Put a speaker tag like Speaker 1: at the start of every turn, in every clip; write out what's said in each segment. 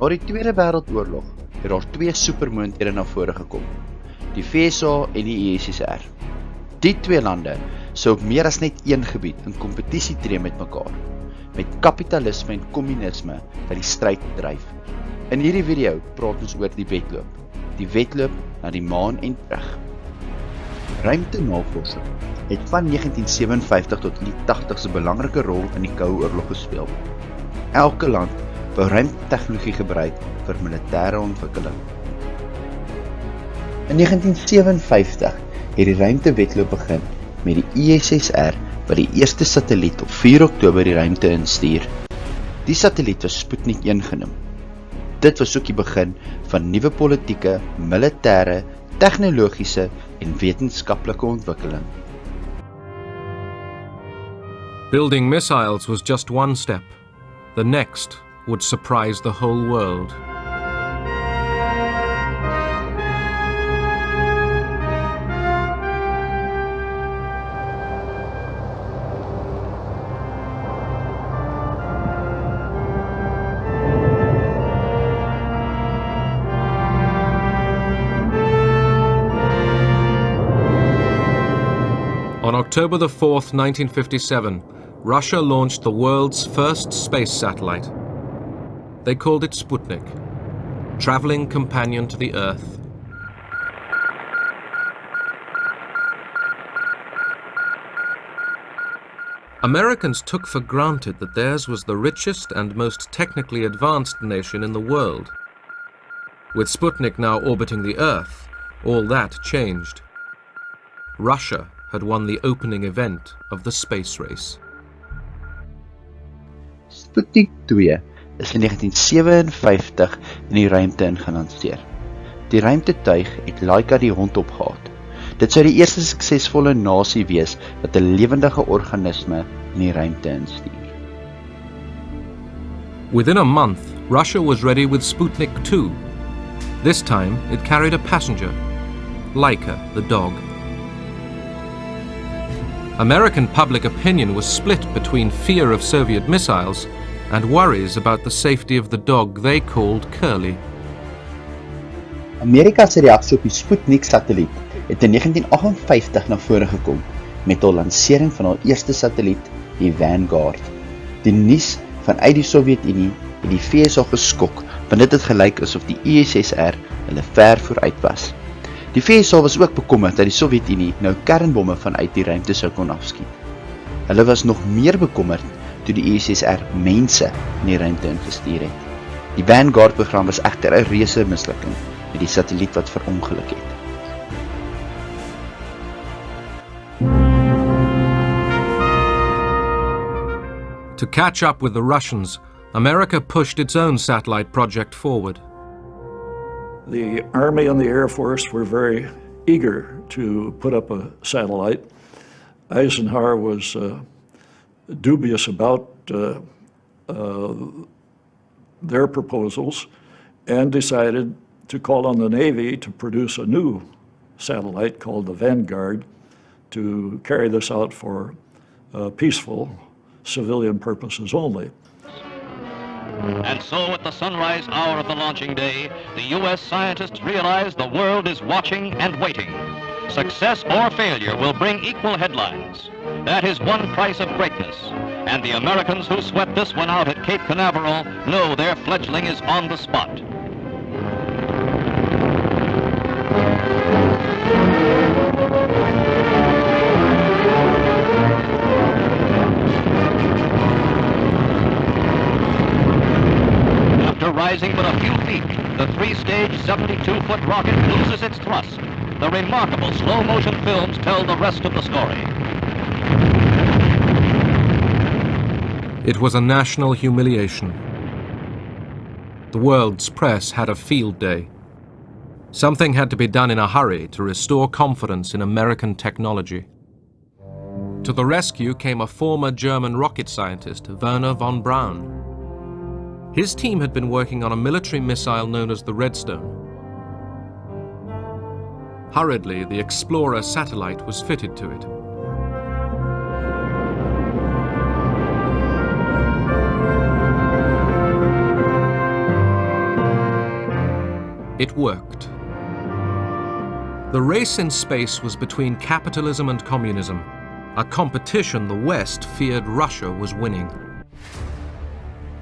Speaker 1: Na die Tweede Wêreldoorlog het daar twee supermoondhede na vore gekom, die VSA en die USSR. Die twee lande sou op meer as net een gebied in kompetisie tree met mekaar, met kapitalisme en kommunisme wat die stryd dryf. In hierdie video praat ons oor die wedloop na die maan en terug. Ruimtenavorsing het van 1957 tot in die 80s 'n belangrike rol in die Koue Oorlog gespeel. Elke land wou ruimtetechnologie gebruik vir militêre ontwikkeling. In 1957 het die ruimtewedloop begin met die USSR wat die eerste satelliet op 4 Oktober die ruimte instuur. Die satelliet was Sputnik 1 genoem. Dit was ook die begin van nuwe politieke, militêre, tegnologiese en wetenskaplike ontwikkeling.
Speaker 2: Building missiles was just one step. The next would surprise the whole world. On October the 4th, 1957, Russia launched the world's first space satellite. They called it Sputnik, traveling companion to the Earth. Americans took for granted that theirs was the richest and most technically advanced nation in the world. With Sputnik now orbiting the Earth, all that changed. Russia had won the opening event of the space race.
Speaker 1: Sputnik 2 is in 1957 in die ruimte ingelanseer. Die ruimtetuig het Laika die hond opgehaat. Dit sou die eerste suksesvolle nasie wees wat 'n lewendige organisme in die ruimte instuur.
Speaker 2: Within a month, Russia was ready with Sputnik 2. This time, it carried a passenger, Laika, the dog. American public opinion was split between fear of Soviet missiles and worries about the safety of the dog they called Curly.
Speaker 1: Amerika se reaksie op die Sputnik satelliet het in 1958 na vore gekom met hul lansering van hul eerste satelliet, die Vanguard. Die nuus vanuit die Sowjetunie het die VSA geskok, want dit het gelyk asof die USSR hulle ver vooruit was. Die VSA was ook bekommerd dat die Sowjetunie nou kernbomme vanuit die ruimte sou kon afskiet. Hulle was nog meer bekommerd toe die USSR mense in die ruimte ingestuur het. Die Vanguard-program was egter 'n reuse mislukking met die satelliet wat verongeluk het.
Speaker 2: To catch up with the Russians, America pushed its own satellite project forward.
Speaker 3: The Army and the Air Force were very eager to put up a satellite. Eisenhower was dubious about their proposals and decided to call on the Navy to produce a new satellite called the Vanguard to carry this out for peaceful civilian purposes only.
Speaker 4: And so at the sunrise hour of the launching day, the U.S. scientists realize the world is watching and waiting. Success or failure will bring equal headlines. That is one price of greatness. And the Americans who sweat this one out at Cape Canaveral know their fledgling is on the spot. After rising but a few feet, the three-stage 72-foot rocket loses its thrust. The remarkable slow-motion films tell the rest of the story.
Speaker 2: It was a national humiliation. The world's press had a field day. Something had to be done in a hurry to restore confidence in American technology. To the rescue came a former German rocket scientist, Werner von Braun. His team had been working on a military missile known as the Redstone. Hurriedly, the Explorer satellite was fitted to it. It worked. The race in space was between capitalism and communism, a competition the West feared Russia was winning.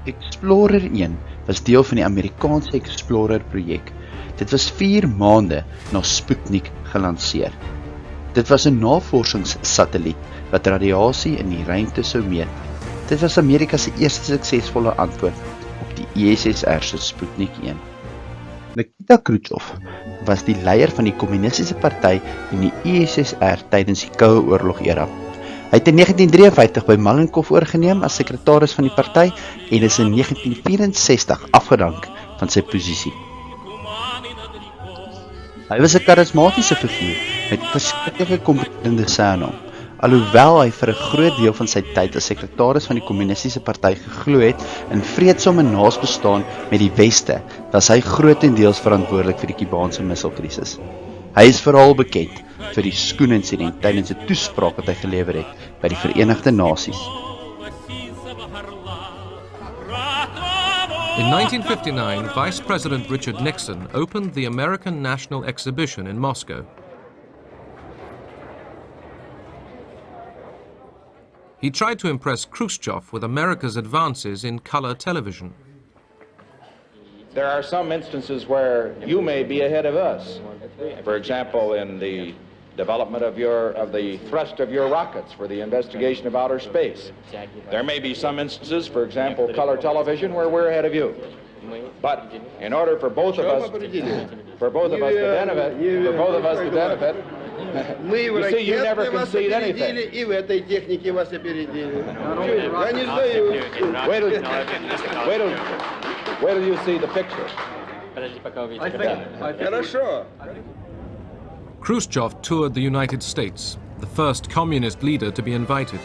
Speaker 1: Explorer 1 was deel van die Amerikaanse Explorer-projek. Dit was 4 maande na Sputnik gelanseer. Dit was 'n navorsingssatelliet wat radiasie in die ruimte sou meet. Dit was Amerika se eerste suksesvolle antwoord op die USSR se Sputnik 1. Nikita Khrushchev was die leier van die Kommunistiese Party in die USSR tydens die Koue Oorlog era. Hy het in 1953 by Malenkov oorgeneem as sekretaris van die party en is in 1964 afgedank van sy posisie. Hy was 'n karismatiese figuur met verskriklike kompetente seno. Alhoewel hy vir 'n groot deel van sy tyd as sekretaris van die Kommunistiese Party geglo het in vreedsame naasbestaan met die Weste, was hy grootendeels verantwoordelik vir die Kubaanse misselkrisis. Hy is veral bekend vir die skoeninsident tydens 'n toespraak wat hy gelewer het by die Verenigde Nasies.
Speaker 2: In 1959, Vice President Richard Nixon opened the American National Exhibition in Moscow. He tried to impress Khrushchev with America's advances in color television.
Speaker 5: There are some instances where you may be ahead of us. For example, in the development of the thrust of your rockets for the investigation of outer space. There may be some instances, for example, color television, where we're ahead of you. But in order for both of us to benefit, you see, you never concede anything. Wait till you see the picture.
Speaker 2: Khrushchev toured the United States, the first communist leader to be invited.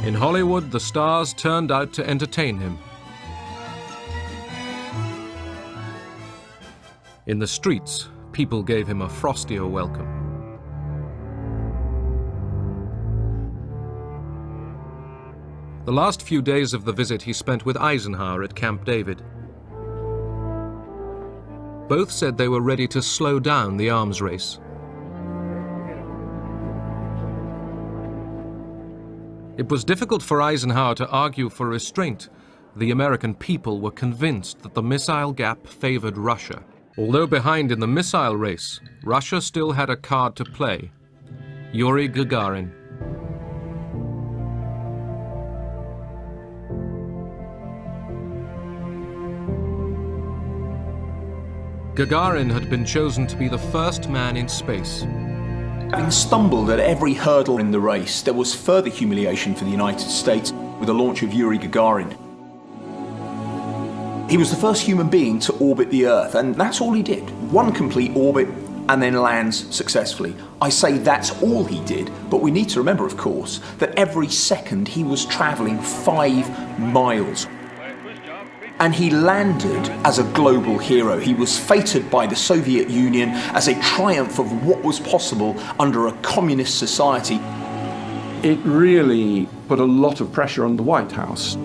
Speaker 2: In Hollywood, the stars turned out to entertain him. In the streets, people gave him a frostier welcome. The last few days of the visit he spent with Eisenhower at Camp David. Both said they were ready to slow down the arms race. It was difficult for Eisenhower to argue for restraint. The American people were convinced that the missile gap favored Russia. Although behind in the missile race, Russia still had a card to play: Yuri Gagarin. Gagarin had been chosen to be the first man in space.
Speaker 6: Having stumbled at every hurdle in the race, there was further humiliation for the United States with the launch of Yuri Gagarin. He was the first human being to orbit the Earth, and that's all he did. One complete orbit and then lands successfully. I say that's all he did, but we need to remember, of course, that every second he was travelling 5 miles. And he landed as a global hero. He was feted by the Soviet Union as a triumph of what was possible under a communist society.
Speaker 7: It really put a lot of pressure on the White House.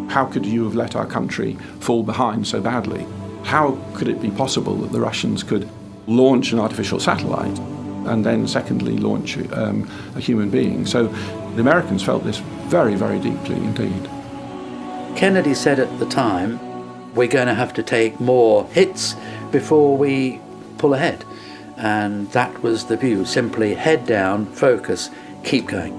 Speaker 7: How could you have let our country fall behind so badly? How could it be possible that the Russians could launch an artificial satellite and then secondly launch a human being? So the Americans felt this very, very deeply indeed.
Speaker 8: Kennedy said at the time, we're going to have to take more hits before we pull ahead. And that was the view, simply head down, focus, keep going.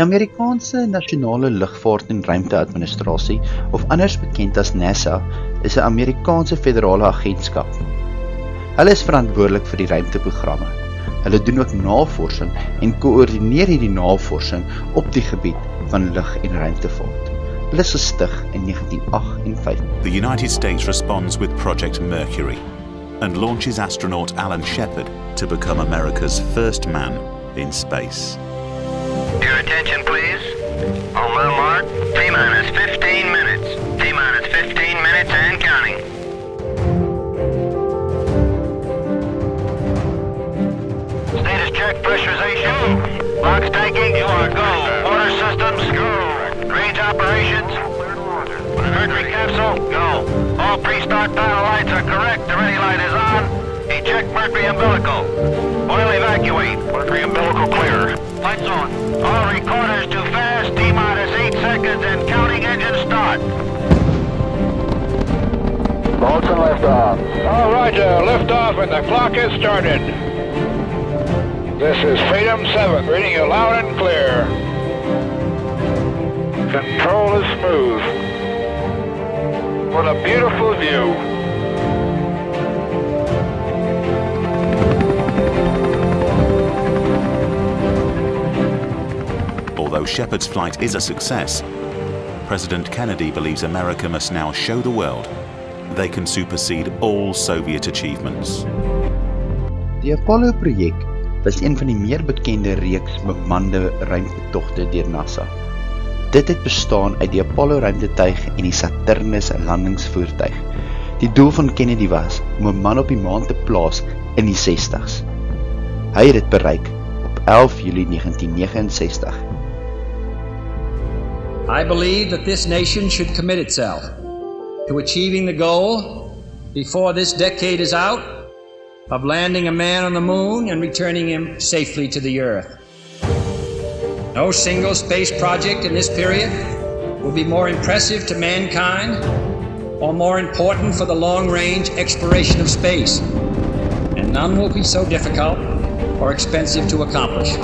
Speaker 1: Die Amerikaanse Nasionale Lugvaart en Ruimteadministrasie, of anders bekend as NASA, is 'n Amerikaanse federale agentskap. Hulle is verantwoordelik vir die ruimteprogramme. Hulle doen ook navorsing en koördineer hierdie navorsing op die gebied van lug- en ruimtevaart. Hulle is gestig in 1958.
Speaker 9: The United States responds with Project Mercury and launches astronaut Alan Shepard to become America's first man in space.
Speaker 10: Your attention, please. On my mark, T-minus 15 minutes. T-minus 15 minutes and counting. Status check, pressurization. Locks taking, you are go. Order systems, go. Range operations. Mercury capsule, go. All pre-start dial lights are correct. The ready light is on. Eject Mercury umbilical. Oil evacuate. Mercury umbilical clear. Lights on. All recorders too fast. T-minus 8 seconds and counting engine start.
Speaker 5: Bolton liftoff.
Speaker 10: All roger, liftoff and the clock has started. This is Freedom 7, reading you loud and clear. Control is smooth. What a beautiful view.
Speaker 9: Although Shepard's flight is a success, President Kennedy believes America must now show the world they can supersede all Soviet achievements.
Speaker 1: Die Apollo-projek was een van die meer bekende reeks bemande ruimtetogte deur NASA. Dit het bestaan uit die Apollo-ruimtetuig en die Saturnus landingsvoertuig. Die doel van Kennedy was om 'n man op die maan te plaas in die 60s. Hy het dit bereik op 11 Julie 1969.
Speaker 11: I believe that this nation should commit itself to achieving the goal before this decade is out of landing a man on the moon and returning him safely to the earth. No single space project in this period will be more impressive to mankind or more important for the long-range exploration of space, and none will be so difficult or expensive to accomplish.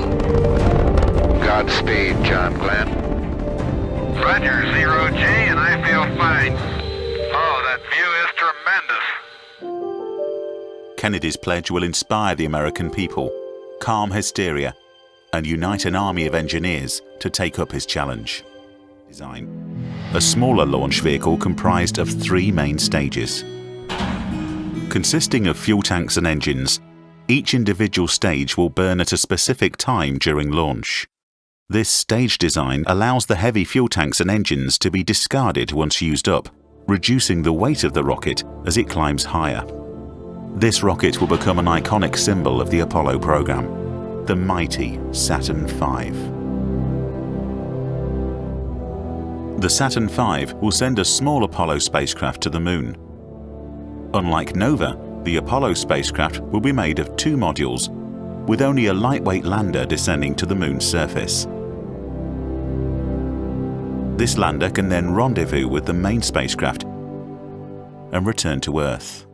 Speaker 10: Godspeed, John Glenn. Roger, 0G, and I feel fine. Oh, that view is tremendous.
Speaker 9: Kennedy's pledge will inspire the American people, calm hysteria, and unite an army of engineers to take up his challenge. Design. A smaller launch vehicle comprised of 3 main stages. Consisting of fuel tanks and engines, each individual stage will burn at a specific time during launch. This stage design allows the heavy fuel tanks and engines to be discarded once used up, reducing the weight of the rocket as it climbs higher. This rocket will become an iconic symbol of the Apollo program, the mighty Saturn V. The Saturn V will send a small Apollo spacecraft to the moon. Unlike Nova, the Apollo spacecraft will be made of 2 modules, with only a lightweight lander descending to the moon's surface. This lander can then rendezvous with the main spacecraft and return to Earth.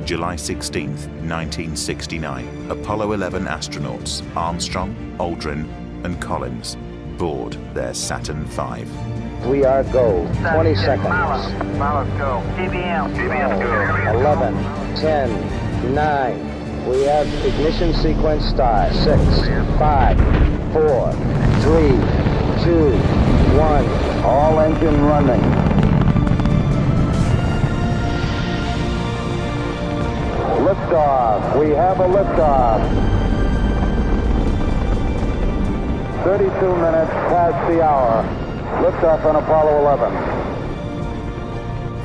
Speaker 9: July 16th, 1969, Apollo 11 astronauts Armstrong, Aldrin and Collins board their Saturn V.
Speaker 5: We are go. 20 seconds.
Speaker 10: Let's go. TBM. go.
Speaker 5: 11, 10, 9. We have ignition sequence start. 6, 5, 4, 3, 2, 1. All engine running. Liftoff. We have a liftoff. 32 minutes past the hour. Liftoff on Apollo 11.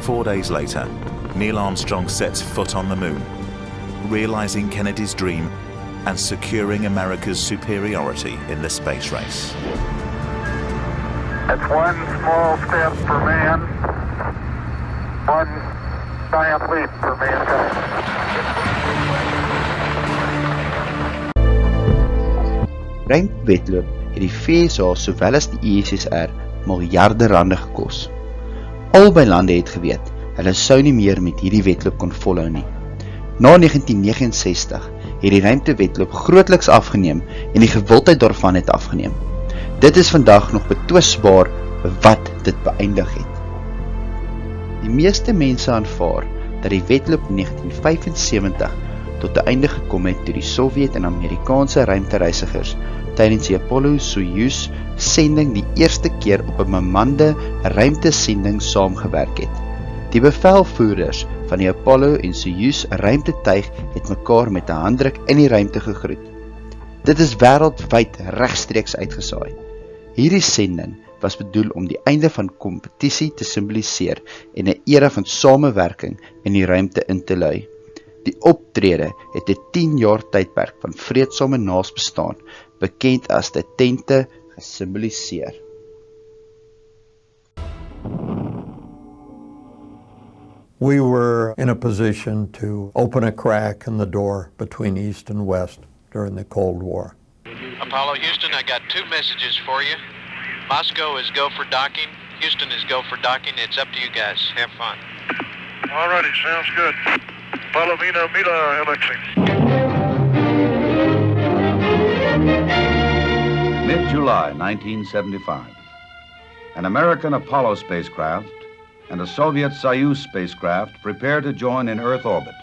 Speaker 9: 4 days later, Neil Armstrong sets foot on the moon, realizing Kennedy's dream and securing America's superiority in the space race.
Speaker 10: It's one small step for man, one giant leap for mankind.
Speaker 1: Ruimtewedloop het die VSA sowel as die USSR miljarde rande gekos. Albei lande het geweet, hulle sou nie meer met hierdie wedloop kon volhou nie. Na 1969 het die ruimtewedloop grootliks afgeneem en die gewildheid daarvan het afgeneem. Dit is vandag nog betwisbaar wat dit beëindig het. Die meeste mense aanvaar dat die wedloop 1975 tot 'n einde gekom het toe die Sowjet en Amerikaanse ruimtereisigers tydens die Apollo-Soyuz sending die eerste keer op 'n bemande ruimtesending saamgewerk het. Die bevelvoerders van die Apollo en Soyuz ruimtetuig het mekaar met 'n handdruk in die ruimte gegroet. Dit is wêreldwyd regstreeks uitgesaai. Hierdie sending was bedoel om die einde van kompetisie te simboliseer en 'n era van samewerking in die ruimte in te lui. Die optrede het 'n 10 jaar tydperk van vreedsame naasbestaan, bekend as die tente, gesimboliseer.
Speaker 12: We were in a position to open a crack in the door between East and West during the Cold War.
Speaker 13: Apollo Houston, I got 2 messages for you. Moscow is go for docking. Houston is go for docking. It's up to you guys. Have fun.
Speaker 10: All righty, sounds good. Palomino, Mila, Alexei.
Speaker 14: Mid-July 1975. An American Apollo spacecraft and a Soviet Soyuz spacecraft prepare to join in Earth orbit,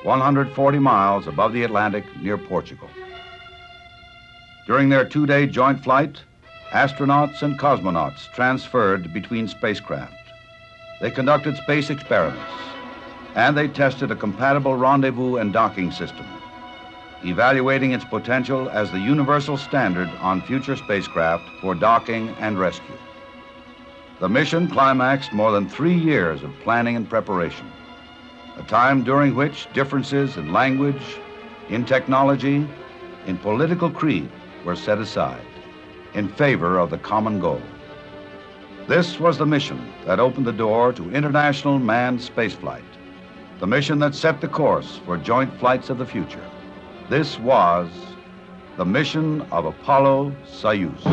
Speaker 14: 140 miles above the Atlantic near Portugal. During their 2-day joint flight, astronauts and cosmonauts transferred between spacecraft. They conducted space experiments, and they tested a compatible rendezvous and docking system, evaluating its potential as the universal standard on future spacecraft for docking and rescue. The mission climaxed more than 3 years of planning and preparation, a time during which differences in language, in technology, in political creed were set aside in favor of the common goal. This was the mission that opened the door to international manned spaceflight, the mission that set the course for joint flights of the future. This was the mission of Apollo-Soyuz.